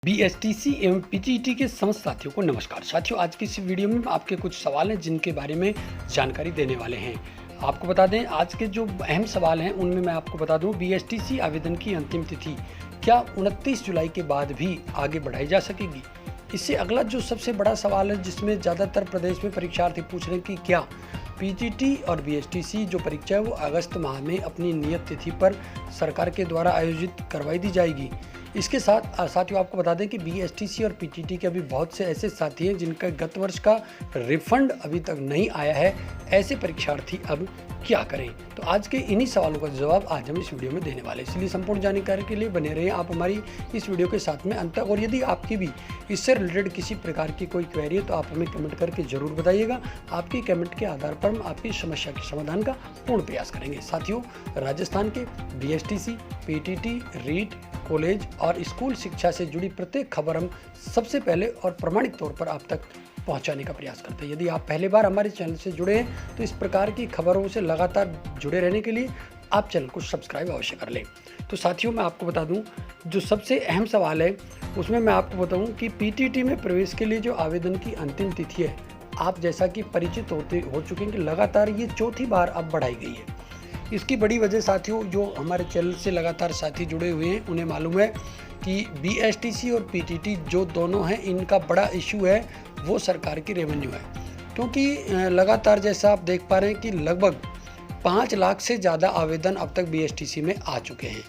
BSTC एवं PTET के समस्त साथियों को नमस्कार। साथियों, आज की इस वीडियो में आपके कुछ सवाल हैं जिनके बारे में जानकारी देने वाले हैं। आपको बता दें, आज के जो अहम सवाल हैं उनमें मैं आपको बता दूं, बीएसटीसी आवेदन की अंतिम तिथि क्या 29 जुलाई के बाद भी आगे बढ़ाई जा सकेगी। इससे अगला जो सबसे बड़ा सवाल है, जिसमें ज़्यादातर प्रदेश में परीक्षार्थी पूछ रहे हैं कि क्या पीटीटी और बीएसटीसी जो परीक्षा है वो अगस्त माह में अपनी नियत तिथि पर सरकार के द्वारा आयोजित करवाई दी जाएगी। इसके साथ साथियों आपको बता दें कि बीएसटीसी और पीटीटी के अभी बहुत से ऐसे साथी हैं जिनका गत वर्ष का रिफंड अभी तक नहीं आया है। ऐसे परीक्षार्थी अब क्या करें, तो आज के इन्हीं सवालों का जवाब आज हम इस वीडियो में देने वाले हैं। इसलिए संपूर्ण जानकारी के लिए बने रहें आप हमारी इस वीडियो के साथ में अंत तक। और यदि आपकी भी इससे रिलेटेड किसी प्रकार की कोई क्वेरी है तो आप हमें कमेंट करके जरूर बताइएगा। आपकी कमेंट के आधार पर हम आपकी समस्या के समाधान का पूर्ण प्रयास करेंगे। साथियों, राजस्थान के बीएसटीसी, पीटीटी, रीट, कॉलेज और स्कूल शिक्षा से जुड़ी प्रत्येक खबर हम सबसे पहले और प्रामाणिक तौर पर आप तक पहुंचाने का प्रयास करते हैं। यदि आप पहली बार हमारे चैनल से जुड़े हैं तो इस प्रकार की खबरों से लगातार जुड़े रहने के लिए आप चैनल को सब्सक्राइब अवश्य कर लें। तो साथियों, मैं आपको बता दूं, जो सबसे अहम सवाल है उसमें मैं आपको बताऊं कि पीटीटी में प्रवेश के लिए जो आवेदन की अंतिम तिथि है, आप जैसा कि परिचित हो चुके हैं कि लगातार ये चौथी बार अब बढ़ाई गई है। इसकी बड़ी वजह साथियों, जो हमारे चैनल से लगातार साथी जुड़े हुए हैं उन्हें मालूम है कि बीएसटीसी और पीटीटी जो दोनों हैं, इनका बड़ा इशू है वो सरकार की रेवेन्यू है। क्योंकि लगातार जैसा आप देख पा रहे हैं कि लगभग 5 लाख से ज़्यादा आवेदन अब तक बीएसटीसी में आ चुके हैं।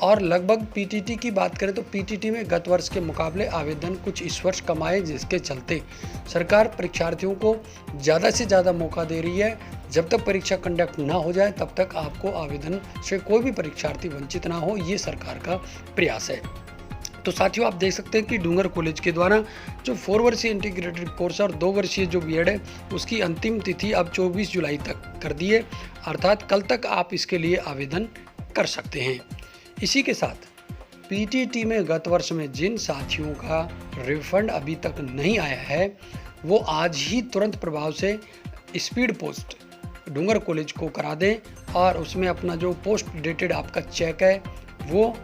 और लगभग पीटीटी की बात करें तो पीटीटी में गत वर्ष के मुकाबले आवेदन कुछ इस वर्ष कम आए, जिसके चलते सरकार परीक्षार्थियों को ज़्यादा से ज़्यादा मौका दे रही है। जब तक परीक्षा कंडक्ट ना हो जाए तब तक आपको आवेदन से कोई भी परीक्षार्थी वंचित ना हो, ये सरकार का प्रयास है। तो साथियों, आप देख सकते हैं कि डूंगर कॉलेज के द्वारा जो 4 वर्षीय इंटीग्रेटेड कोर्स और 2 वर्षीय जो बीएड है उसकी अंतिम तिथि अब 24 जुलाई तक कर दी है। अर्थात कल तक आप इसके लिए आवेदन कर सकते हैं। इसी के साथ पीटीटी में गत वर्ष में जिन साथियों का रिफंड अभी तक नहीं आया है वो आज ही तुरंत प्रभाव से स्पीड पोस्ट डूंगर कॉलेज को करा दें और उसमें अपना जो पोस्ट डेटेड आपका चेक है वो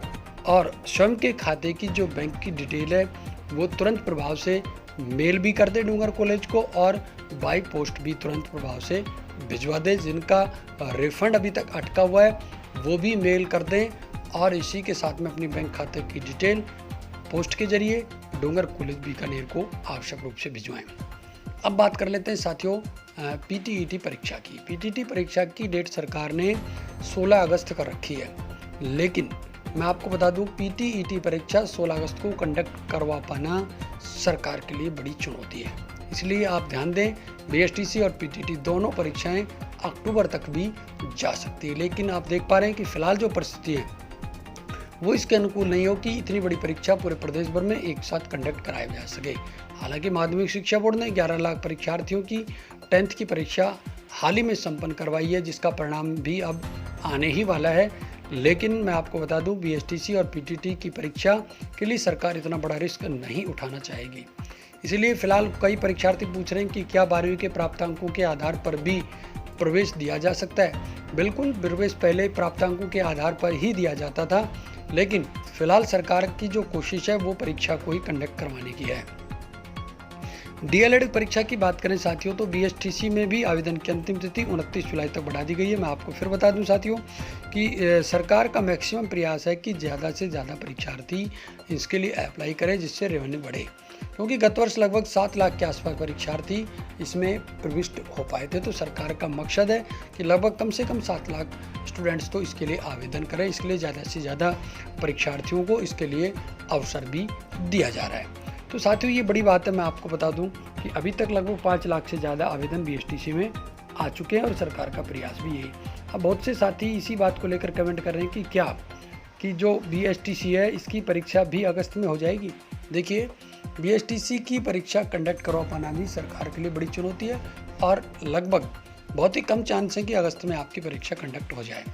और स्वयं के खाते की जो बैंक की डिटेल है वो तुरंत प्रभाव से मेल भी कर दें डूंगर कॉलेज को, और बाई पोस्ट भी तुरंत प्रभाव से भिजवा दें। जिनका रिफंड अभी तक अटका हुआ है वो भी मेल कर दें और इसी के साथ में अपनी बैंक खाते की डिटेल पोस्ट के जरिए डूंगर कॉलेज बीकानेर को आवश्यक रूप से भिजवाएं। अब बात कर लेते हैं साथियों पीटीईटी परीक्षा की। पीटीटी परीक्षा की डेट सरकार ने 16 अगस्त कर रखी है, लेकिन मैं आपको बता दूं पीटीईटी परीक्षा 16 अगस्त को कंडक्ट करवा पाना सरकार के लिए बड़ी चुनौती है। इसलिए आप ध्यान दें, बीएसटीसी और पीटीटी दोनों परीक्षाएं अक्टूबर तक भी जा सकती है। लेकिन आप देख पा रहे हैं कि फिलहाल जो परिस्थिति है वो इसके अनुकूल नहीं हो कि इतनी बड़ी परीक्षा पूरे प्रदेश भर में एक साथ कंडक्ट कराया जा सके। हालांकि माध्यमिक शिक्षा बोर्ड ने 11 लाख परीक्षार्थियों की 10th की परीक्षा हाल ही में संपन्न करवाई है, जिसका परिणाम भी अब आने ही वाला है। लेकिन मैं आपको बता दूं, बीएसटीसी और पीटीटी की परीक्षा के लिए सरकार इतना बड़ा रिस्क नहीं उठाना चाहेगी। इसीलिए फिलहाल कई परीक्षार्थी पूछ रहे हैं कि क्या 12वीं के प्राप्तांकों के आधार पर भी प्रवेश दिया जा सकता है। बिल्कुल, प्रवेश पहले प्राप्तांकों के आधार पर ही दिया जाता था, लेकिन फिलहाल सरकार की जो कोशिश है वो परीक्षा को ही कंडक्ट करवाने की है। डीएलएड परीक्षा की बात करें साथियों, तो बीएसटीसी में भी आवेदन की अंतिम तिथि 29 जुलाई तक बढ़ा दी गई है। मैं आपको फिर बता दूं साथियों कि सरकार का मैक्सिमम प्रयास है कि ज़्यादा से ज़्यादा परीक्षार्थी इसके लिए अप्लाई करें, जिससे रेवेन्यू बढ़े। क्योंकि गत वर्ष लगभग 7 लाख के आसपास परीक्षार्थी इसमें प्रविष्ट हो पाए थे, तो सरकार का मकसद है कि लगभग कम से कम 7 लाख स्टूडेंट्स तो इसके लिए आवेदन करें। इसके लिए ज़्यादा से ज़्यादा परीक्षार्थियों को इसके लिए अवसर भी दिया जा रहा है। तो साथियों, ये बड़ी बात है। मैं आपको बता दूं कि अभी तक लगभग 5 लाख से ज़्यादा आवेदन बीएसटीसी में आ चुके हैं और सरकार का प्रयास भी यही। अब बहुत से साथी इसी बात को लेकर कमेंट कर रहे हैं कि क्या कि जो बीएसटीसी है इसकी परीक्षा भी अगस्त में हो जाएगी। देखिए, बीएसटीसी की परीक्षा कंडक्ट करवा पाना भी सरकार के लिए बड़ी चुनौती है और लगभग बहुत ही कम चांस है कि अगस्त में आपकी परीक्षा कंडक्ट हो जाए।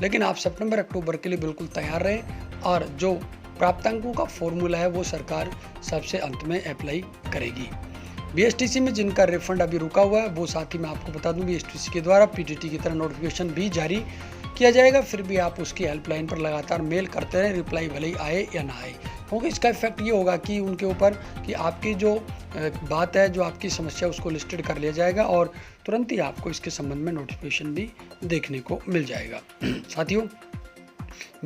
लेकिन आप सितंबर अक्टूबर के लिए बिल्कुल तैयार रहें और जो प्राप्तांकों का फॉर्मूला है वो सरकार सबसे अंत में अप्लाई करेगी। बीएसटीसी में जिनका रिफंड अभी रुका हुआ है वो साथी मैं आपको बता दूं, बीएसटीसी के द्वारा पीटीटी की तरह नोटिफिकेशन भी जारी किया जाएगा। फिर भी आप उसकी हेल्पलाइन पर लगातार मेल करते रहें, रिप्लाई भले ही आए या ना आए। क्योंकि इसका इफ़ेक्ट ये होगा कि उनके ऊपर कि आपकी जो बात है, जो आपकी समस्या, उसको लिस्टेड कर लिया जाएगा और तुरंत ही आपको इसके संबंध में नोटिफिकेशन भी देखने को मिल जाएगा। साथियों,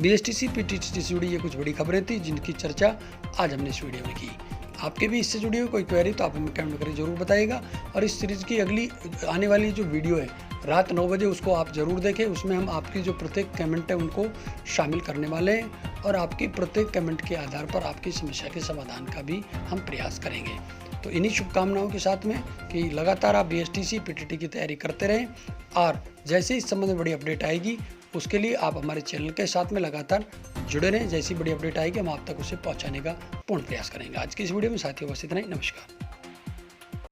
BSTC PTTC से जुड़ी ये कुछ बड़ी खबरें थी जिनकी चर्चा आज हमने इस वीडियो में की। आपके भी इससे जुड़ी हुई कोई क्वेरी तो आप हमें कमेंट करके जरूर बताइएगा, और इस सीरीज़ की अगली आने वाली जो वीडियो है रात 9 बजे, उसको आप ज़रूर देखें। उसमें हम आपकी जो प्रत्येक कमेंट है उनको शामिल करने वाले हैं और आपकी प्रत्येक कमेंट के आधार पर आपकी समस्या के समाधान का भी हम प्रयास करेंगे। तो इन्हीं शुभकामनाओं के साथ में कि लगातार आप BSTC PTT की तैयारी करते रहें, और जैसे इस संबंध में बड़ी अपडेट आएगी उसके लिए आप हमारे चैनल के साथ में लगातार जुड़े रहें। जैसी बड़ी अपडेट आएगी हम आप तक उसे पहुंचाने का पूर्ण प्रयास करेंगे। आज की इस वीडियो में साथियों बस इतना ही। नमस्कार।